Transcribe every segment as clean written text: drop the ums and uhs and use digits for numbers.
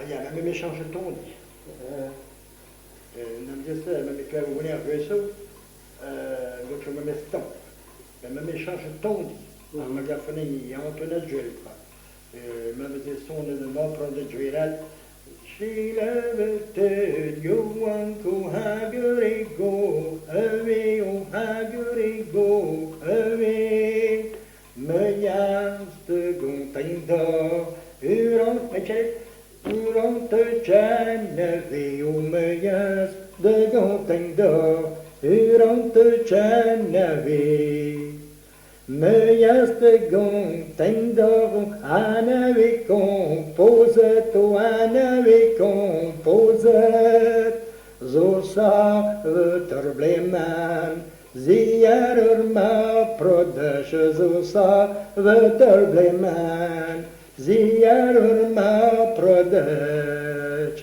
ja, men mi change le ton dit. Nam dit ça, men mi clave au nez ruisseau, donc je me mets ton. Men mi change le ton dit. En ma gaffane mi Antoine Juel pa. Men mi dit son de ma prendre Juelat. She levete Johan ko hagerigo, ave o hagerigo, ave. Me jaste gonteinda, urant mechet, urant tjene veo me jaste gonteinda, urant tjene ve. Me jaste gonteinda, ane composet, o ane composet, zo sa verbleman. Zier ma prodesche zo sa verbleman. Zier ma prodech.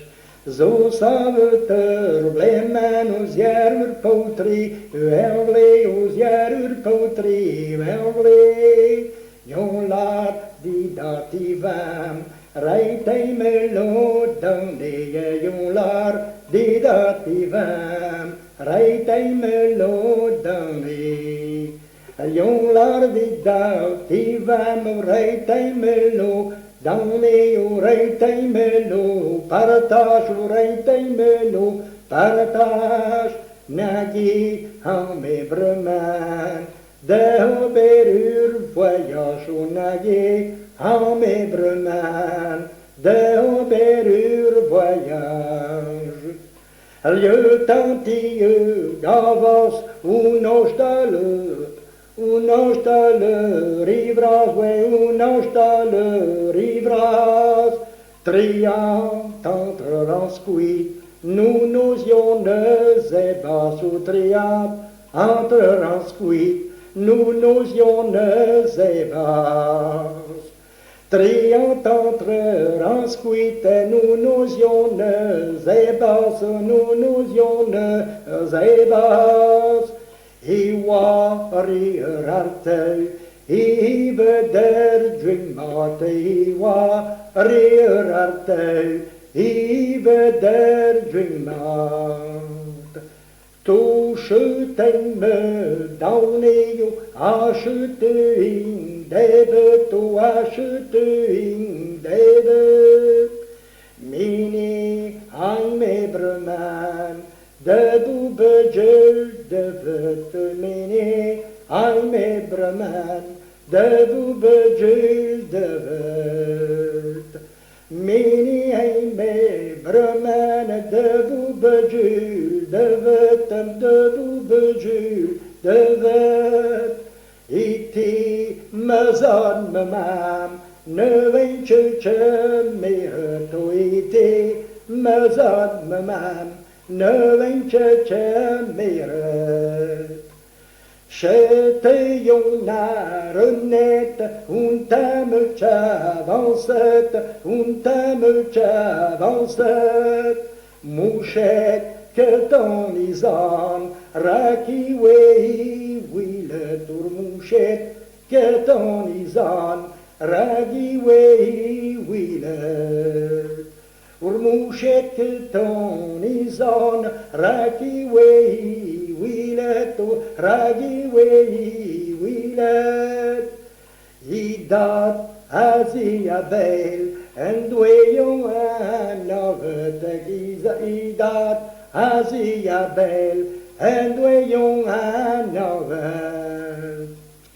Zo sa verbleman os jaar potri, welvle os jaar potri, welvle. Jon laat die dativam, rijtij me lo dan de jon laat die dativam. Rijtij me lo dan de jon laat die dativam, rijtij me lo dan de rijtij me lo partage, rijtij me lo partage. Nagi han me breman. De berur voyage au nage, en mes breman, de berur voyage. Lieu tantilleux d'avance, un ostale, rivras, ouais, un ostale, rivras. Triant entre ransquit, nous n'osions ne zéba sous triant, entre ransquit. Nous n'osions ne zébas. Triant entre ransquit, nous n'osions ne zébas, nous n'osions ne zébas. Iwa rierarte, ive der dreamate, iwa rierarte, ive der dreamate. Touche-t'aime d'aunéo, achete-in debe, tu achete-in debe. Mini aime breman, de boubegel de vet, mini aime breman, de boubegel de vet. Mini aime breman, de boubegel de vet, de boubegel de vet. Iti mazan mamam, ne vence me to iti mazan mamam, ne vence me. J'étais une arenette, un thème j'avancette, un thème j'avancette. Mouchette que ton isan, raki wei, oui le tour mouchette, que ton isan, raki wei, oui le. Mouchette que ton isan, raki wei, oui le tour, raki wei, oui le. Idat aziabel, en dweyon an avet giza idat aziabel, en dweyon